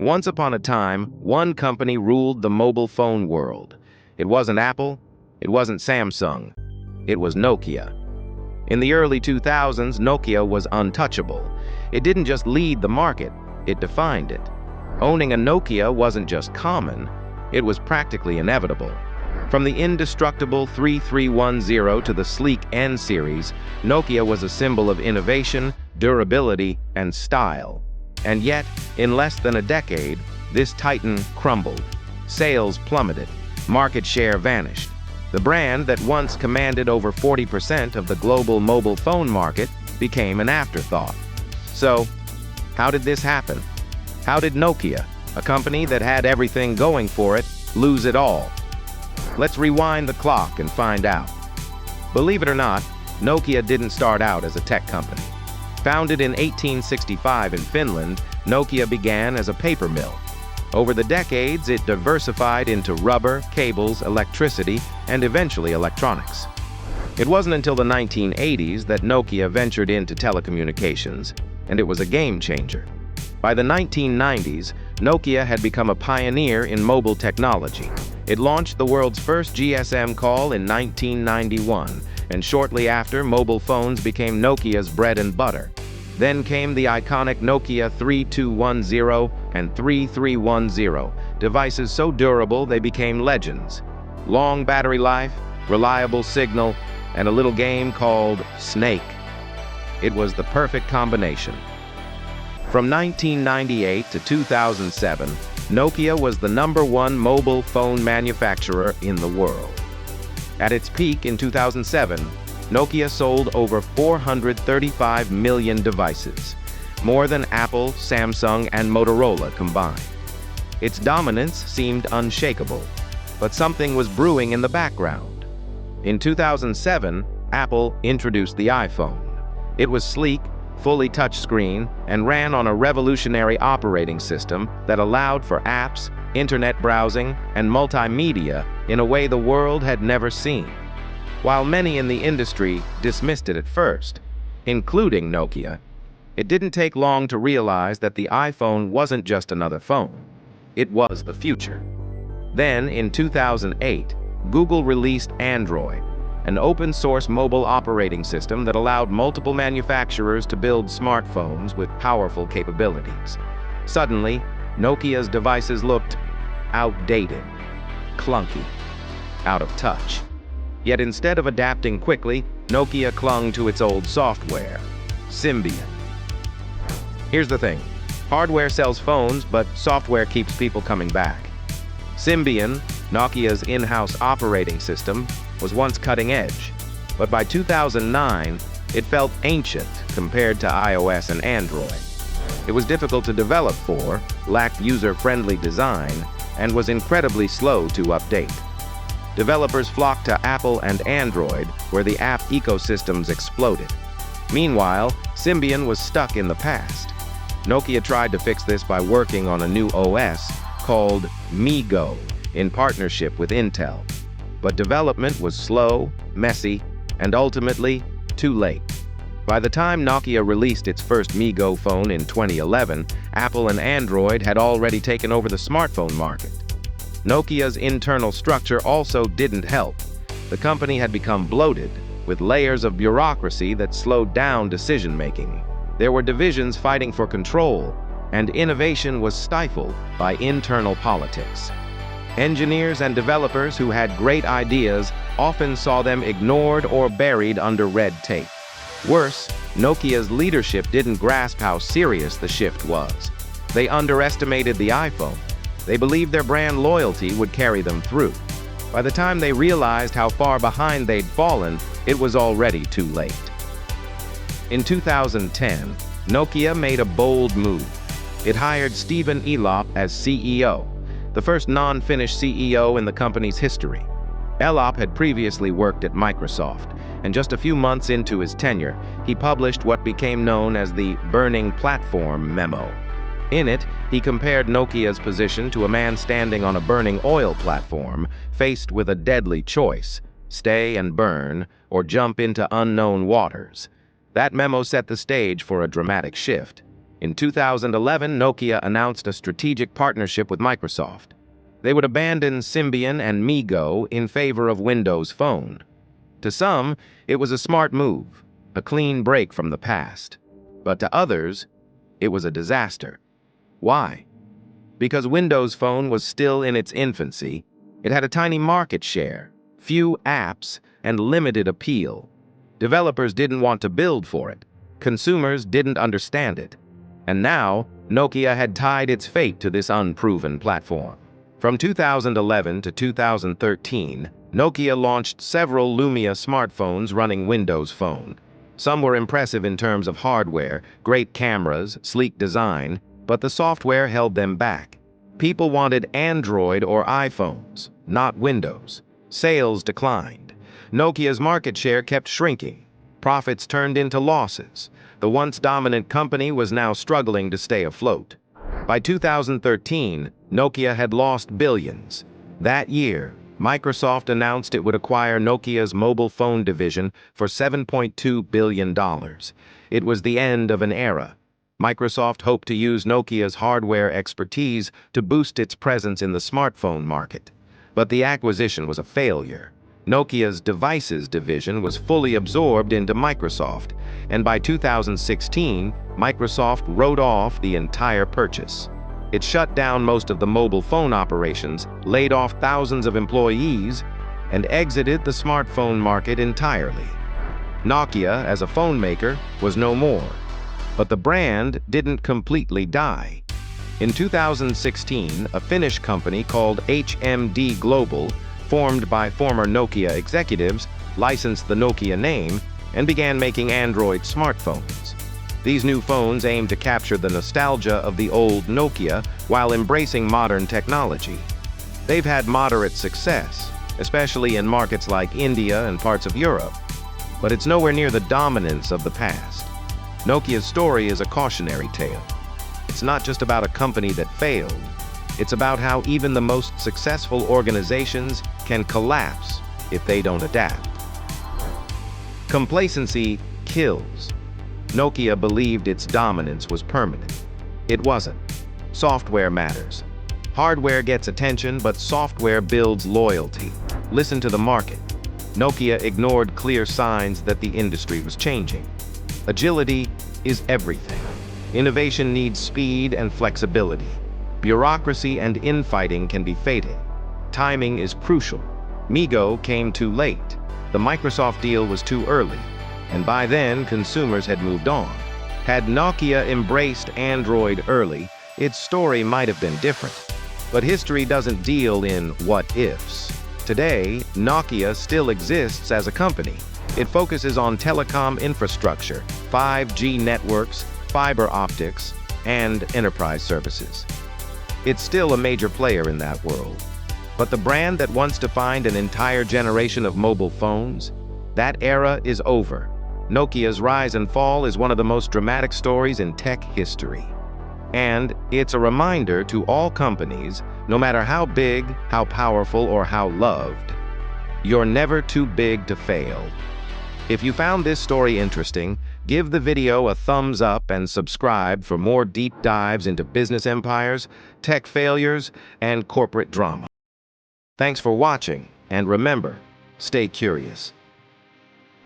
Once upon a time, one company ruled the mobile phone world. It wasn't Apple, it wasn't Samsung, it was Nokia. In the early 2000s, Nokia was untouchable. It didn't just lead the market, it defined it. Owning a Nokia wasn't just common, it was practically inevitable. From the indestructible 3310 to the sleek N series, Nokia was a symbol of innovation, durability, and style. And yet, in less than a decade, this titan crumbled. Sales plummeted. Market share vanished. The brand that once commanded over 40% of the global mobile phone market became an afterthought. So, how did this happen? How did Nokia, a company that had everything going for it, lose it all? Let's rewind the clock and find out. Believe it or not, Nokia didn't start out as a tech company. Founded in 1865 in Finland, Nokia began as a paper mill. Over the decades, it diversified into rubber, cables, electricity, and eventually electronics. It wasn't until the 1980s that Nokia ventured into telecommunications, and it was a game changer. By the 1990s, Nokia had become a pioneer in mobile technology. It launched the world's first GSM call in 1991, and shortly after, mobile phones became Nokia's bread and butter. Then came the iconic Nokia 3210 and 3310, devices so durable they became legends. Long battery life, reliable signal, and a little game called Snake. It was the perfect combination. From 1998 to 2007, Nokia was the #1 mobile phone manufacturer in the world. At its peak in 2007, Nokia sold over 435 million devices, more than Apple, Samsung, and Motorola combined. Its dominance seemed unshakable, but something was brewing in the background. In 2007, Apple introduced the iPhone. It was sleek, fully touchscreen, and ran on a revolutionary operating system that allowed for apps, internet browsing, and multimedia in a way the world had never seen. While many in the industry dismissed it at first, including Nokia, it didn't take long to realize that the iPhone wasn't just another phone. It was the future. Then, in 2008, Google released Android, an open-source mobile operating system that allowed multiple manufacturers to build smartphones with powerful capabilities. Suddenly, Nokia's devices looked outdated, clunky, out of touch. Yet instead of adapting quickly, Nokia clung to its old software, Symbian. Here's the thing. Hardware sells phones, but software keeps people coming back. Symbian, Nokia's in-house operating system, was once cutting edge, but by 2009, it felt ancient compared to iOS and Android. It was difficult to develop for, lacked user-friendly design, and was incredibly slow to update. Developers flocked to Apple and Android, where the app ecosystems exploded. Meanwhile, Symbian was stuck in the past. Nokia tried to fix this by working on a new OS called MeeGo in partnership with Intel. But development was slow, messy, and ultimately too late. By the time Nokia released its first MeeGo phone in 2011, Apple and Android had already taken over the smartphone market. Nokia's internal structure also didn't help. The company had become bloated, with layers of bureaucracy that slowed down decision-making. There were divisions fighting for control, and innovation was stifled by internal politics. Engineers and developers who had great ideas often saw them ignored or buried under red tape. Worse, Nokia's leadership didn't grasp how serious the shift was. They underestimated the iPhone. They believed their brand loyalty would carry them through. By the time they realized how far behind they'd fallen, it was already too late. In 2010, Nokia made a bold move. It hired Stephen Elop as CEO, the first non-Finnish CEO in the company's history. Elop had previously worked at Microsoft, and just a few months into his tenure, he published what became known as the Burning Platform Memo. In it, he compared Nokia's position to a man standing on a burning oil platform, faced with a deadly choice: stay and burn, or jump into unknown waters. That memo set the stage for a dramatic shift. In 2011, Nokia announced a strategic partnership with Microsoft. They would abandon Symbian and MeeGo in favor of Windows Phone. To some, it was a smart move, a clean break from the past. But to others, it was a disaster. Why? Because Windows Phone was still in its infancy, it had a tiny market share, few apps, and limited appeal. Developers didn't want to build for it. Consumers didn't understand it. And now, Nokia had tied its fate to this unproven platform. From 2011 to 2013, Nokia launched several Lumia smartphones running Windows Phone. Some were impressive in terms of hardware, great cameras, sleek design, but the software held them back. People wanted Android or iPhones, not Windows. Sales declined. Nokia's market share kept shrinking. Profits turned into losses. The once dominant company was now struggling to stay afloat. By 2013, Nokia had lost billions. That year, Microsoft announced it would acquire Nokia's mobile phone division for $7.2 billion. It was the end of an era. Microsoft hoped to use Nokia's hardware expertise to boost its presence in the smartphone market. But the acquisition was a failure. Nokia's devices division was fully absorbed into Microsoft, and by 2016, Microsoft wrote off the entire purchase. It shut down most of the mobile phone operations, laid off thousands of employees, and exited the smartphone market entirely. Nokia, as a phone maker, was no more. But the brand didn't completely die. In 2016, a Finnish company called HMD Global, formed by former Nokia executives, licensed the Nokia name and began making Android smartphones. These new phones aim to capture the nostalgia of the old Nokia while embracing modern technology. They've had moderate success, especially in markets like India and parts of Europe, but it's nowhere near the dominance of the past. Nokia's story is a cautionary tale. It's not just about a company that failed. It's about how even the most successful organizations can collapse if they don't adapt. Complacency kills. Nokia believed its dominance was permanent. It wasn't. Software matters. Hardware gets attention, but software builds loyalty. Listen to the market. Nokia ignored clear signs that the industry was changing. Agility is everything. Innovation needs speed and flexibility. Bureaucracy and infighting can be fatal. Timing is crucial. MeeGo came too late. The Microsoft deal was too early, and by then consumers had moved on. Had Nokia embraced Android early, its story might have been different. But history doesn't deal in what-ifs. Today, Nokia still exists as a company. It focuses on telecom infrastructure, 5G networks, fiber optics, and enterprise services. It's still a major player in that world. But the brand that once defined an entire generation of mobile phones, that era is over. Nokia's rise and fall is one of the most dramatic stories in tech history. And it's a reminder to all companies, no matter how big, how powerful, or how loved, you're never too big to fail. If you found this story interesting, give the video a thumbs up and subscribe for more deep dives into business empires, tech failures, and corporate drama. Thanks for watching, and remember, stay curious.